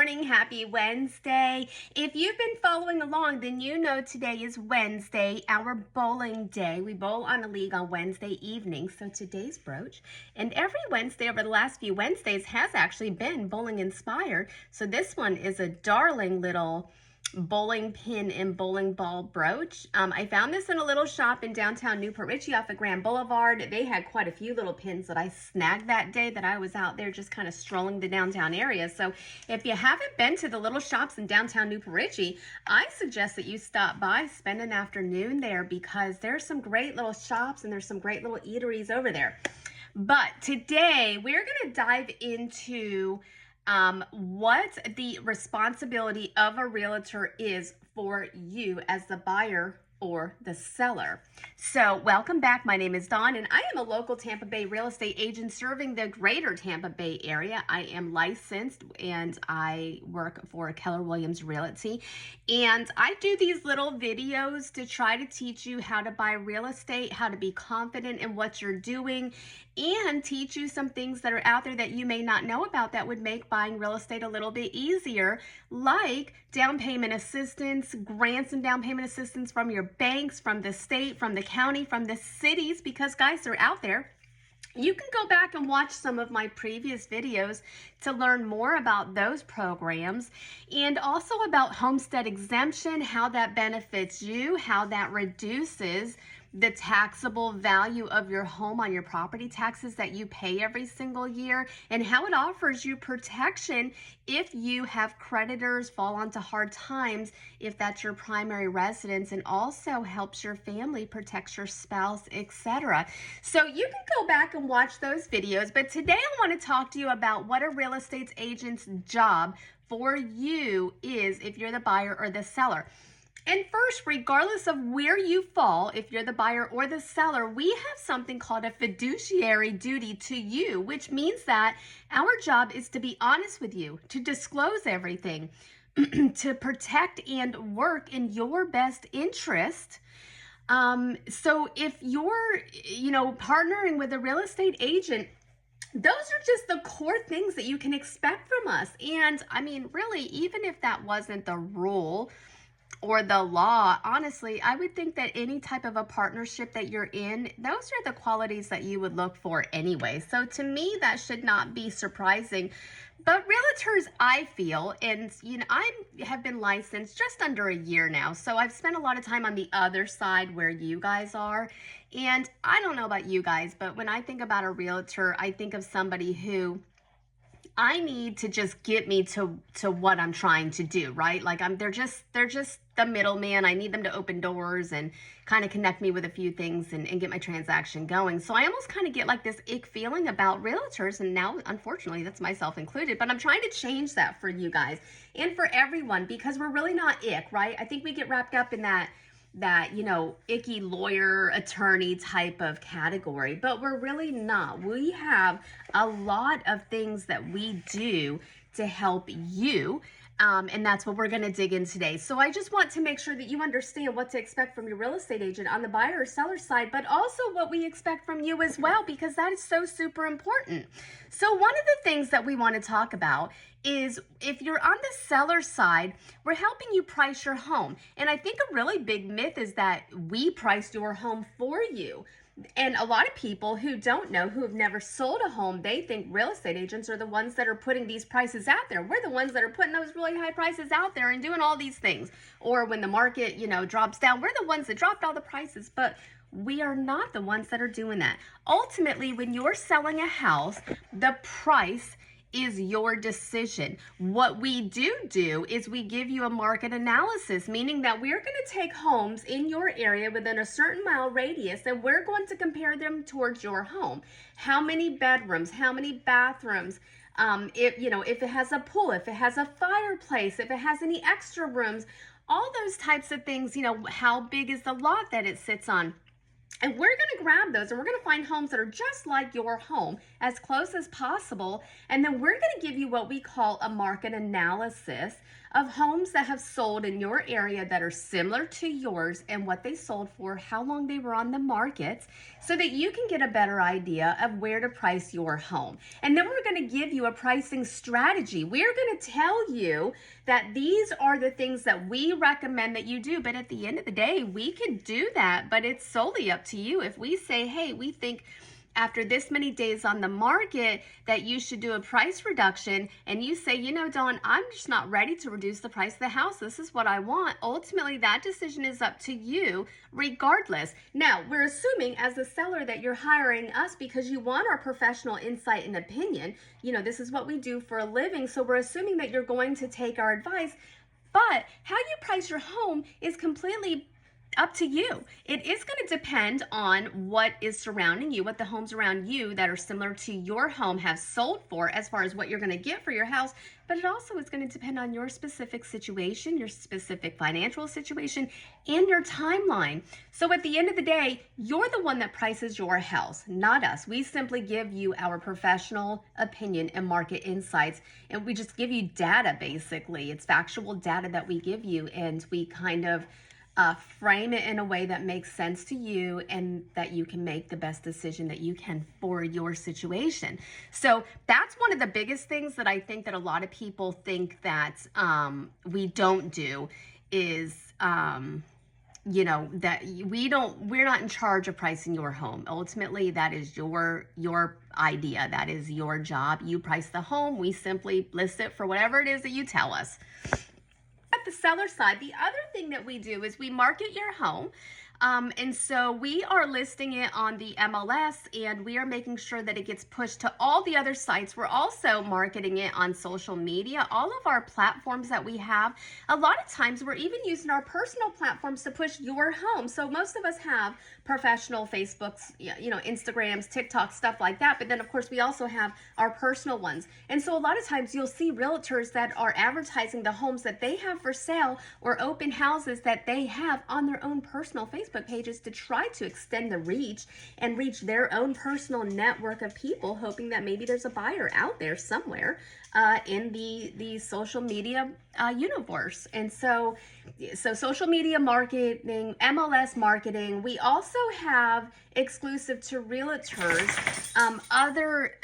morning. Happy Wednesday. If you've been following along, then you know today is Wednesday, our bowling day. We bowl on a league on Wednesday evening, so today's brooch. And every Wednesday over the last few Wednesdays has actually been bowling inspired. So this one is a darling little bowling pin and bowling ball brooch. I found this in a little shop in downtown Newport Richey off of Grand Boulevard. They had quite a few little pins that I snagged that day that I was out there just kind of strolling the downtown area. So if you haven't been to the little shops in downtown Newport Richey, I suggest that you stop by, spend an afternoon there, because there's some great little shops and there's some great little eateries over there. But today we're going to dive into what the responsibility of a realtor is for you as the buyer or the seller. So welcome back. My name is Dawn and I am a local Tampa Bay real estate agent serving the greater Tampa Bay area. I am licensed and I work for Keller Williams Realty, and I do these little videos to try to teach you how to buy real estate, how to be confident in what you're doing, and teach you some things that are out there that you may not know about that would make buying real estate a little bit easier, like down payment assistance, grants and down payment assistance from your banks, from the state, from the county, from the cities, because guys, they're out there. You can go back and watch some of my previous videos to learn more about those programs, and also about homestead exemption, how that benefits you, how that reduces the taxable value of your home on your property taxes that you pay every single year, and how it offers you protection if you have creditors, fall onto hard times, if that's your primary residence, and also helps your family, protects your spouse, etc. So you can go back and watch those videos, but today I want to talk to you about what a real estate agent's job for you is if you're the buyer or the seller. And first, regardless of where you fall, if you're the buyer or the seller, we have something called a fiduciary duty to you, which means that our job is to be honest with you, to disclose everything, to protect and work in your best interest. So if you're, partnering with a real estate agent, those are just the core things that you can expect from us. And I mean, really, even if that wasn't the rule or the law, honestly, I would think that any type of a partnership that you're in, those are the qualities that you would look for anyway. So to me, that should not be surprising. But realtors, I feel, and I have been licensed just under a year now, so I've spent a lot of time on the other side where you guys are. And I don't know about you guys, but when I think about a realtor, I think of somebody who I need to just get me to what I'm trying to do, right? Like they're just the middleman. I need them to open doors and kind of connect me with a few things and get my transaction going. So I almost kind of get like this ick feeling about realtors, and now unfortunately that's myself included, but I'm trying to change that for you guys and for everyone, because we're really not ick, right? I think we get wrapped up in that icky lawyer, attorney type of category, but we're really not. We have a lot of things that we do to help you. And that's what we're going to dig in today. So I just want to make sure that you understand what to expect from your real estate agent on the buyer or seller side, but also what we expect from you as well, because that is so super important. So one of the things that we want to talk about is if you're on the seller side, we're helping you price your home. And I think a really big myth is that we priced your home for you. And a lot of people who don't know, who have never sold a home, they think real estate agents are the ones that are putting these prices out there. We're the ones that are putting those really high prices out there and doing all these things. Or when the market, drops down, we're the ones that dropped all the prices. But we are not the ones that are doing that. Ultimately, when you're selling a house, the price is your decision. What we do is we give you a market analysis, meaning that we're going to take homes in your area within a certain mile radius, and we're going to compare them towards your home. How many bedrooms, how many bathrooms, if it has a pool, if it has a fireplace, if it has any extra rooms, all those types of things, how big is the lot that it sits on. And we're going to grab those and we're going to find homes that are just like your home, as close as possible. And then we're going to give you what we call a market analysis of homes that have sold in your area that are similar to yours and what they sold for, how long they were on the market, so that you can get a better idea of where to price your home. And then we're going to give you a pricing strategy. We're going to tell you that these are the things that we recommend that you do. But at the end of the day, we can do that, but it's solely up to you. If we say, hey, we think after this many days on the market that you should do a price reduction, and you say, you know, Dawn, I'm just not ready to reduce the price of the house. This is what I want. Ultimately, that decision is up to you regardless. Now, we're assuming as the seller that you're hiring us because you want our professional insight and opinion. You know, this is what we do for a living. So we're assuming that you're going to take our advice. But how you price your home is completely up to you. It is going to depend on what is surrounding you, what the homes around you that are similar to your home have sold for, as far as what you're going to get for your house. But it also is going to depend on your specific situation, your specific financial situation, and your timeline. So at the end of the day, you're the one that prices your house, not us. We simply give you our professional opinion and market insights, and we just give you data, basically. It's factual data that we give you, and we kind of frame it in a way that makes sense to you and that you can make the best decision that you can for your situation. So that's one of the biggest things that I think that a lot of people think that we don't do is, you know, that we're not in charge of pricing your home. Ultimately, that is your idea. That is your job. You price the home. We simply list it for whatever it is that you tell us. At the seller side, the other thing that we do is we market your home. And so we are listing it on the MLS, and we are making sure that it gets pushed to all the other sites. We're also marketing it on social media, all of our platforms that we have. A lot of times we're even using our personal platforms to push your home. So most of us have professional Facebooks, you know, Instagrams, TikTok, stuff like that. But then of course we also have our personal ones. And so a lot of times you'll see realtors that are advertising the homes that they have for sale or open houses that they have on their own personal Facebook pages to try to extend the reach and reach their own personal network of people, hoping that maybe there's a buyer out there somewhere in the social media universe. And so social media marketing, MLS marketing. We also have exclusive to realtors other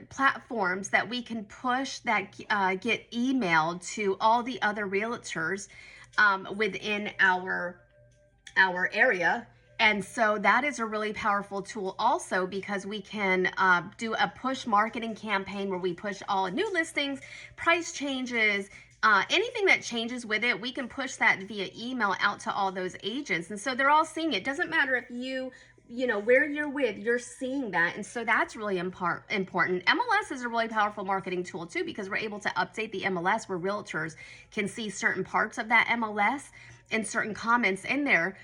platforms that we can push that get emailed to all the other realtors within our area. And so that is a really powerful tool also, because we can do a push marketing campaign where we push all new listings, price changes, anything that changes with it. We can push that via email out to all those agents. And so they're all seeing it. Doesn't matter if you know, where you're with, you're seeing that. And so that's really important. MLS is a really powerful marketing tool too, because we're able to update the MLS where realtors can see certain parts of that MLS and certain comments in there.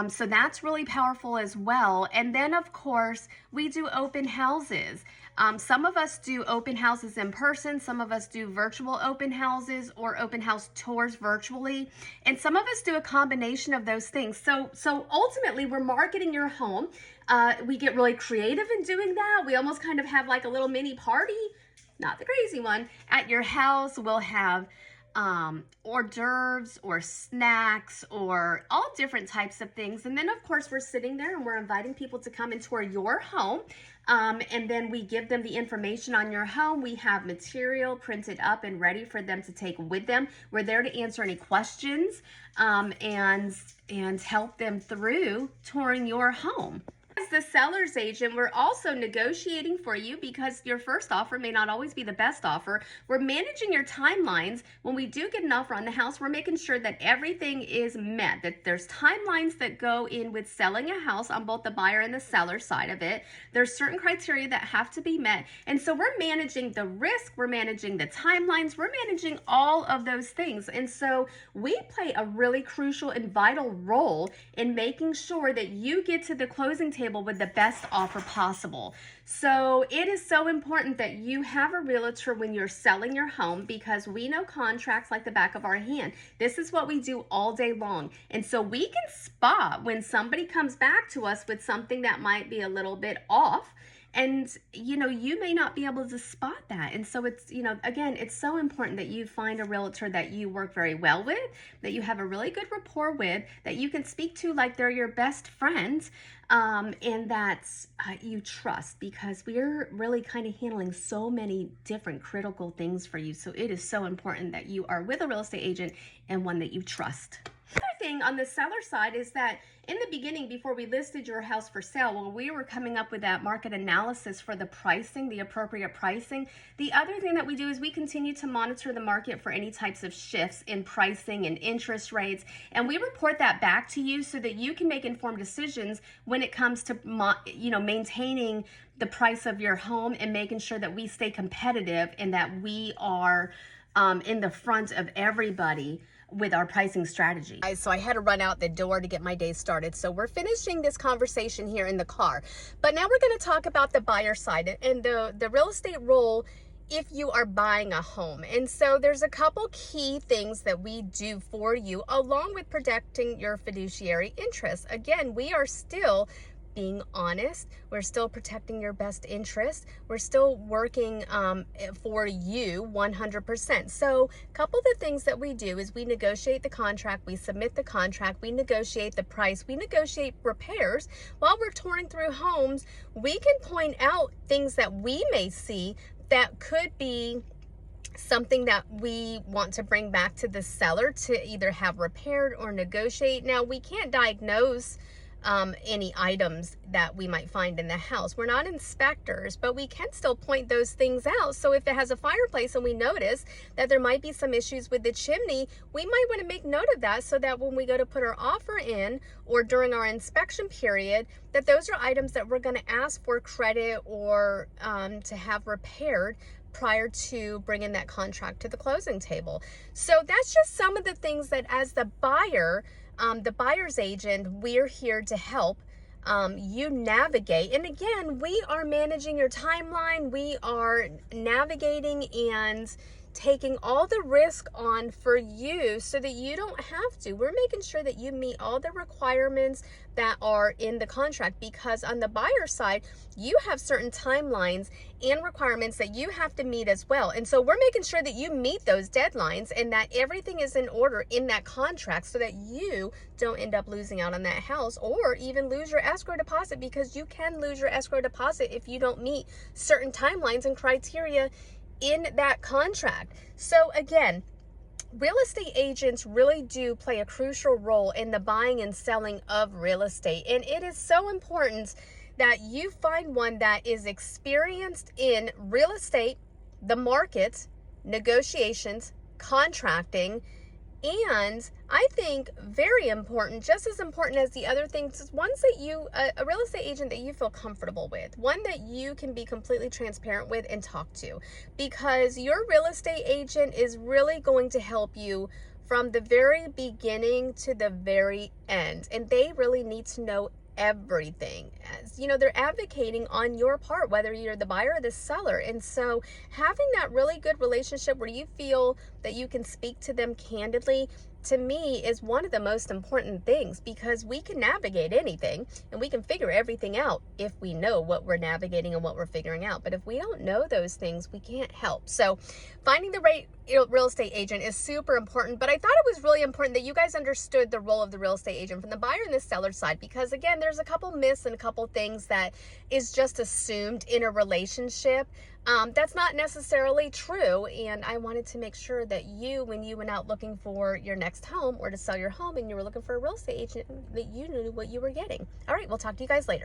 So that's really powerful as well. And then of course, we do open houses. Some of us do open houses in person. Some of us do virtual open houses or open house tours virtually. And some of us do a combination of those things. So ultimately, we're marketing your home. We get really creative in doing that. We almost kind of have like a little mini party, not the crazy one, at your house. We'll have hors d'oeuvres or snacks or all different types of things. And then of course we're sitting there and we're inviting people to come and tour your home. And then we give them the information on your home. We have material printed up and ready for them to take with them. We're there to answer any questions and help them through touring your home. As the seller's agent, we're also negotiating for you, because your first offer may not always be the best offer. We're managing your timelines. When we do get an offer on the house, we're making sure that everything is met, that there's timelines that go in with selling a house on both the buyer and the seller side of it. There's certain criteria that have to be met. And so we're managing the risk, we're managing the timelines, we're managing all of those things. And so we play a really crucial and vital role in making sure that you get to the closing table table with the best offer possible. So it is so important that you have a realtor when you're selling your home, because we know contracts like the back of our hand. This is what we do all day long. And so we can spot when somebody comes back to us with something that might be a little bit off. And, you may not be able to spot that. And so it's, again, it's so important that you find a realtor that you work very well with, that you have a really good rapport with, that you can speak to like they're your best friends, and that you trust, because we're really kind of handling so many different critical things for you. So it is so important that you are with a real estate agent and one that you trust. Other thing on the seller side is that in the beginning, before we listed your house for sale, when we were coming up with that market analysis for the pricing, the appropriate pricing, the other thing that we do is we continue to monitor the market for any types of shifts in pricing and interest rates, and we report that back to you so that you can make informed decisions when it comes to maintaining the price of your home and making sure that we stay competitive and that we are in the front of everybody with our pricing strategy. So I had to run out the door to get my day started. So we're finishing this conversation here in the car. But now we're going to talk about the buyer side and the real estate role if you are buying a home. And so there's a couple key things that we do for you, along with protecting your fiduciary interests. Again, we are still being honest. We're still protecting your best interest. We're still working for you 100%. So a couple of the things that we do is we negotiate the contract, we submit the contract, we negotiate the price, we negotiate repairs. While we're touring through homes, we can point out things that we may see that could be something that we want to bring back to the seller to either have repaired or negotiate. Now, we can't diagnose any items that we might find in the house. We're not inspectors, but we can still point those things out. So if it has a fireplace and we notice that there might be some issues with the chimney, we might want to make note of that so that when we go to put our offer in or during our inspection period, that those are items that we're going to ask for credit or to have repaired prior to bringing that contract to the closing table. So that's just some of the things that as the buyer, the buyer's agent, we're here to help you navigate. And again, we are managing your timeline. We are navigating and taking all the risk on for you so that you don't have to. We're making sure that you meet all the requirements that are in the contract, because on the buyer side, you have certain timelines and requirements that you have to meet as well. And so we're making sure that you meet those deadlines and that everything is in order in that contract so that you don't end up losing out on that house or even lose your escrow deposit, because you can lose your escrow deposit if you don't meet certain timelines and criteria in that contract. So again, real estate agents really do play a crucial role in the buying and selling of real estate. And it is so important that you find one that is experienced in real estate, the market, negotiations, contracting, and I think very important, just as important as the other things, is ones that you, a real estate agent that you feel comfortable with, one that you can be completely transparent with and talk to, because your real estate agent is really going to help you from the very beginning to the very end. And they really need to know everything. As you know, they're advocating on your part, whether you're the buyer or the seller. And so having that really good relationship where you feel that you can speak to them candidly, to me, is one of the most important things, because we can navigate anything and we can figure everything out if we know what we're navigating and what we're figuring out. But if we don't know those things, we can't help. So finding the right real estate agent is super important. But I thought it was really important that you guys understood the role of the real estate agent from the buyer and the seller side, because again, there's a couple myths and a couple things that is just assumed in a relationship. That's not necessarily true. And I wanted to make sure that you, when you went out looking for your next home or to sell your home and you were looking for a real estate agent, that you knew what you were getting. All right, we'll talk to you guys later.